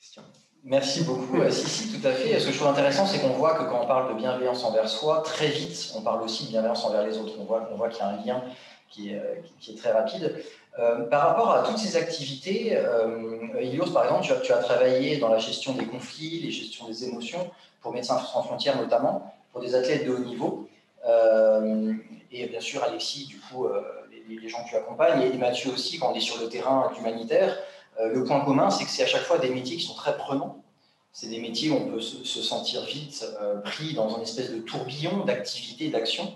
question. Merci beaucoup. Si, tout à fait. Ce que je trouve intéressant, c'est qu'on voit que quand on parle de bienveillance envers soi, très vite, on parle aussi de bienveillance envers les autres. On voit qu'il y a un lien qui est très rapide. Par rapport à toutes ces activités, Ilios, par exemple, tu as travaillé dans la gestion des conflits, les gestions des émotions, pour Médecins sans frontières notamment, pour des athlètes de haut niveau. Et bien sûr, Alexis, du coup, les gens que tu accompagnes, et Mathieu aussi, quand on est sur le terrain humanitaire. Le point commun, c'est que c'est à chaque fois des métiers qui sont très prenants. C'est des métiers où on peut se sentir vite pris dans une espèce de tourbillon d'activités, d'actions.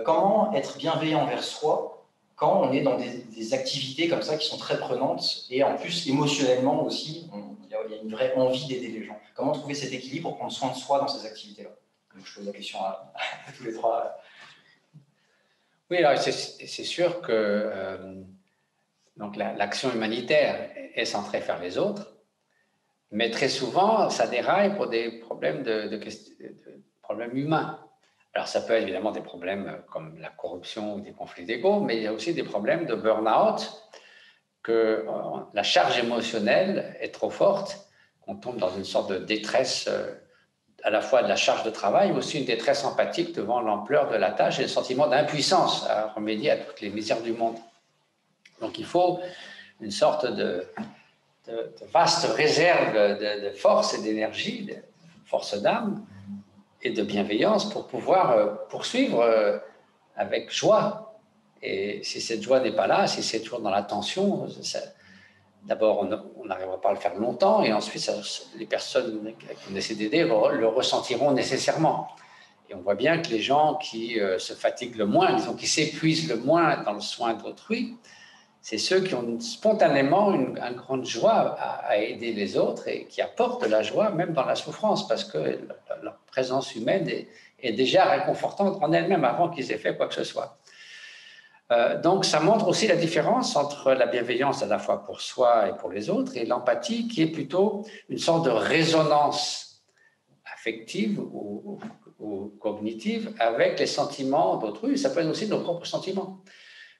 Comment être bienveillant envers soi quand on est dans des activités comme ça qui sont très prenantes et en plus émotionnellement aussi, il y a une vraie envie d'aider les gens. Comment trouver cet équilibre pour prendre soin de soi dans ces activités-là? Donc, je pose la question à tous les trois. Oui, alors c'est sûr que donc l'action humanitaire est centrée vers les autres, mais très souvent, ça déraille pour des problèmes, problèmes humains. Alors, ça peut être évidemment des problèmes comme la corruption ou des conflits d'ego, mais il y a aussi des problèmes de burn-out, que la charge émotionnelle est trop forte, qu'on tombe dans une sorte de détresse, à la fois de la charge de travail, mais aussi une détresse empathique devant l'ampleur de la tâche et le sentiment d'impuissance à remédier à toutes les misères du monde. Donc, il faut une sorte de vaste réserve de force et d'énergie, de force d'âme et de bienveillance pour pouvoir poursuivre avec joie. Et si cette joie n'est pas là, si c'est toujours dans la tension, d'abord on n'arrivera pas à le faire longtemps et ensuite les personnes qu'on essaie d'aider le ressentiront nécessairement. Et on voit bien que les gens qui se fatiguent le moins, disons qui s'épuisent le moins dans le soin d'autrui, c'est ceux qui ont spontanément une grande joie à aider les autres et qui apportent de la joie même dans la souffrance parce que leur présence humaine est déjà réconfortante en elle-même avant qu'ils aient fait quoi que ce soit. Donc ça montre aussi la différence entre la bienveillance à la fois pour soi et pour les autres et l'empathie qui est plutôt une sorte de résonance affective ou cognitive avec les sentiments d'autrui. Ça peut être aussi nos propres sentiments.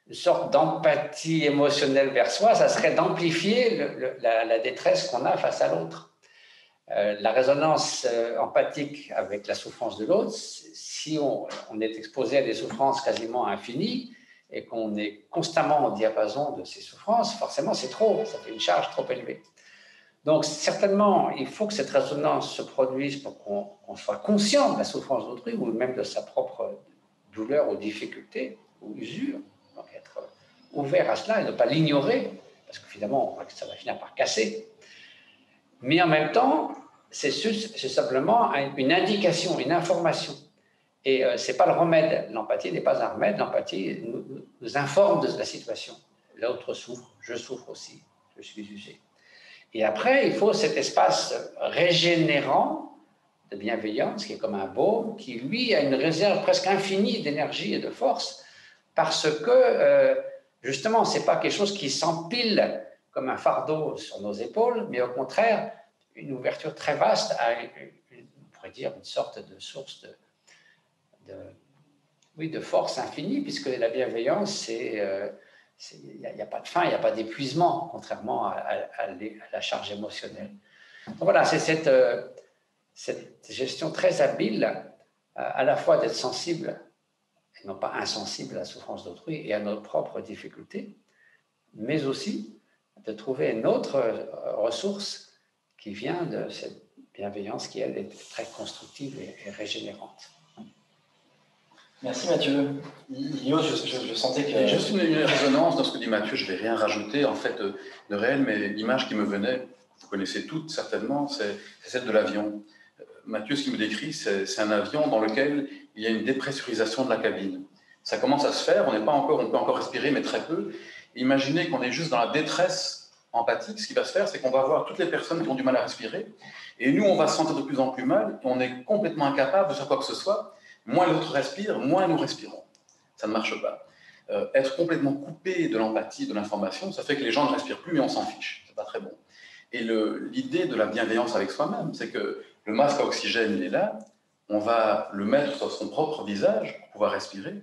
Une sorte d'empathie émotionnelle vers soi, ça serait d'amplifier la détresse qu'on a face à l'autre. La résonance empathique avec la souffrance de l'autre, si on est exposé à des souffrances quasiment infinies et qu'on est constamment au diapason de ces souffrances, forcément c'est trop, ça fait une charge trop élevée. Donc certainement, il faut que cette résonance se produise pour qu'on soit conscient de la souffrance d'autrui ou même de sa propre douleur ou difficulté ou usure. Donc être ouvert à cela et ne pas l'ignorer, parce que finalement, ça va finir par casser. Mais en même temps, c'est simplement une indication, une information. Et ce n'est pas le remède. L'empathie n'est pas un remède. L'empathie nous informe de la situation. L'autre souffre, je souffre aussi, je suis usé. Et après, il faut cet espace régénérant de bienveillance, qui est comme un baume, qui, lui, a une réserve presque infinie d'énergie et de force, parce que, justement, ce n'est pas quelque chose qui s'empile comme un fardeau sur nos épaules, mais au contraire, une ouverture très vaste à, on pourrait dire, une sorte de source de force infinie, puisque la bienveillance, il n'y a pas de fin, il n'y a pas d'épuisement, contrairement à la charge émotionnelle. Donc voilà, c'est cette gestion très habile, à la fois d'être sensible et non pas insensible à la souffrance d'autrui et à nos propres difficultés, mais aussi de trouver une autre ressource qui vient de cette bienveillance qui, elle, est très constructive et régénérante. Merci Mathieu. Ilios, je sentais que... Il y a juste une résonance dans ce que dit Mathieu, je ne vais rien rajouter en fait de réel, mais l'image qui me venait, vous connaissez toutes certainement, c'est celle de l'avion. Mathieu, ce qu'il me décrit, c'est un avion dans lequel il y a une dépressurisation de la cabine. Ça commence à se faire, on peut encore respirer, mais très peu. Imaginez qu'on est juste dans la détresse empathique, ce qui va se faire, c'est qu'on va voir toutes les personnes qui ont du mal à respirer, et nous, on va se sentir de plus en plus mal, et on est complètement incapable de faire quoi que ce soit. Moins l'autre respire, moins nous respirons. Ça ne marche pas. Être complètement coupé de l'empathie, de l'information, ça fait que les gens ne respirent plus, mais on s'en fiche. C'est pas très bon. Et l'idée de la bienveillance avec soi-même, c'est que le masque à oxygène, il est là, on va le mettre sur son propre visage pour pouvoir respirer.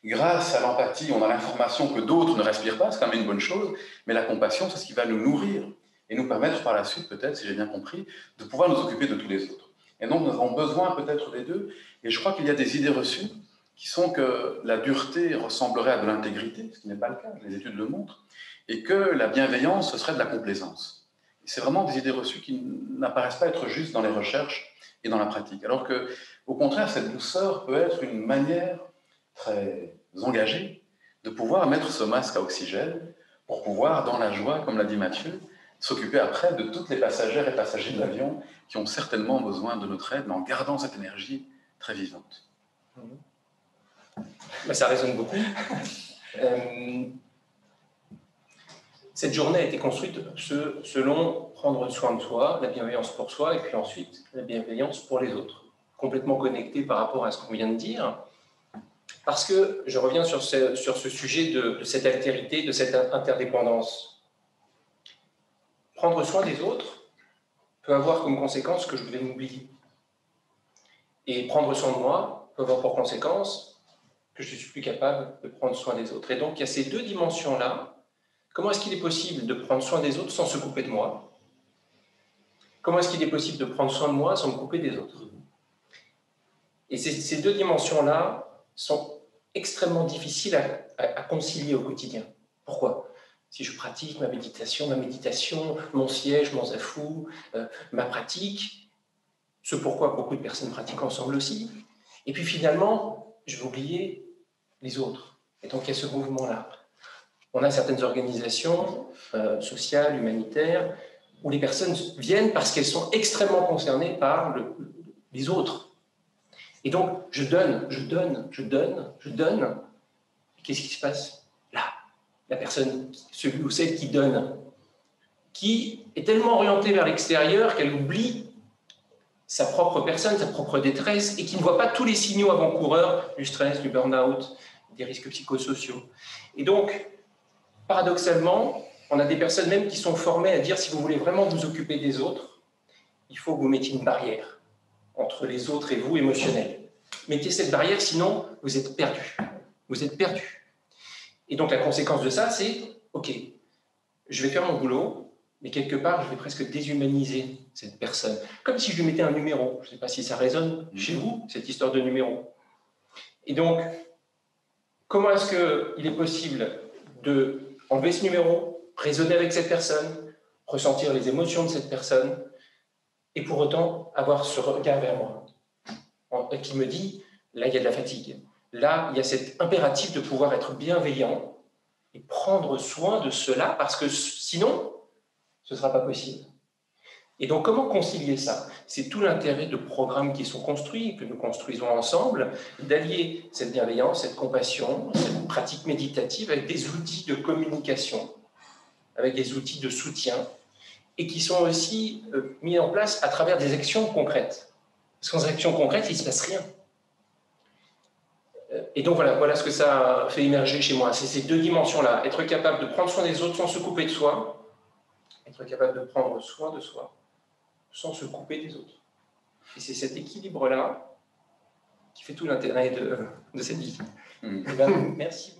Grâce à l'empathie, on a l'information que d'autres ne respirent pas, c'est quand même une bonne chose, mais la compassion, c'est ce qui va nous nourrir. et nous permettre par la suite, peut-être, si j'ai bien compris, de pouvoir nous occuper de tous les autres. Et donc, nous avons besoin peut-être des deux, et je crois qu'il y a des idées reçues qui sont que la dureté ressemblerait à de l'intégrité, ce qui n'est pas le cas, les études le montrent, et que la bienveillance, ce serait de la complaisance. C'est vraiment des idées reçues qui n'apparaissent pas être justes dans les recherches et dans la pratique. Alors que, au contraire, cette douceur peut être une manière très engagée de pouvoir mettre ce masque à oxygène pour pouvoir, dans la joie, comme l'a dit Mathieu, s'occuper après de toutes les passagères et passagers de l'avion qui ont certainement besoin de notre aide, mais en gardant cette énergie très vivante. Ça résonne beaucoup. Cette journée a été construite selon prendre soin de soi, la bienveillance pour soi, et puis ensuite la bienveillance pour les autres. Complètement connecté par rapport à ce qu'on vient de dire, parce que je reviens sur ce sujet de cette altérité, de cette interdépendance. Prendre soin des autres peut avoir comme conséquence que je vais m'oublier. Et prendre soin de moi peut avoir pour conséquence que je ne suis plus capable de prendre soin des autres. Et donc, il y a ces deux dimensions-là. Comment est-ce qu'il est possible de prendre soin des autres sans se couper de moi? Comment est-ce qu'il est possible de prendre soin de moi sans me couper des autres? Et ces deux dimensions-là sont extrêmement difficiles à concilier au quotidien. Pourquoi? Si je pratique ma méditation, mon siège, mon zafou, ma pratique, ce pourquoi beaucoup de personnes pratiquent ensemble aussi, et puis finalement, je vais oublier les autres. Et donc il y a ce mouvement-là. On a certaines organisations sociales, humanitaires, où les personnes viennent parce qu'elles sont extrêmement concernées par les autres. Et donc, je donne. Qu'est-ce qui se passe? Là, la personne, celui ou celle qui donne, qui est tellement orientée vers l'extérieur qu'elle oublie sa propre personne, sa propre détresse, et qui ne voit pas tous les signaux avant-coureurs du stress, du burn-out, des risques psychosociaux. Et donc, paradoxalement, on a des personnes même qui sont formées à dire si vous voulez vraiment vous occuper des autres, il faut que vous mettiez une barrière entre les autres et vous, émotionnelle. Mettez cette barrière, sinon vous êtes perdu. Vous êtes perdu. Et donc la conséquence de ça, c'est ok, je vais faire mon boulot, mais quelque part, je vais presque déshumaniser cette personne. Comme si je lui mettais un numéro. Je ne sais pas si ça résonne chez vous, cette histoire de numéro. Et donc, comment est-ce qu'il est possible d'enlever ce numéro, raisonner avec cette personne, ressentir les émotions de cette personne, et pour autant avoir ce regard vers moi, qui me dit, là, il y a de la fatigue. Là, il y a cet impératif de pouvoir être bienveillant et prendre soin de cela, parce que sinon, ce ne sera pas possible. Et donc, comment concilier ça? C'est tout l'intérêt de programmes qui sont construits, que nous construisons ensemble, d'allier cette bienveillance, cette compassion, cette pratique méditative avec des outils de communication, avec des outils de soutien, et qui sont aussi mis en place à travers des actions concrètes. Parce qu'en actions concrètes, il ne se passe rien. Et donc voilà ce que ça fait émerger chez moi. C'est ces deux dimensions-là. Être capable de prendre soin des autres sans se couper de soi, être capable de prendre soin de soi sans se couper des autres. Et c'est cet équilibre-là qui fait tout l'intérêt de cette vie. Merci.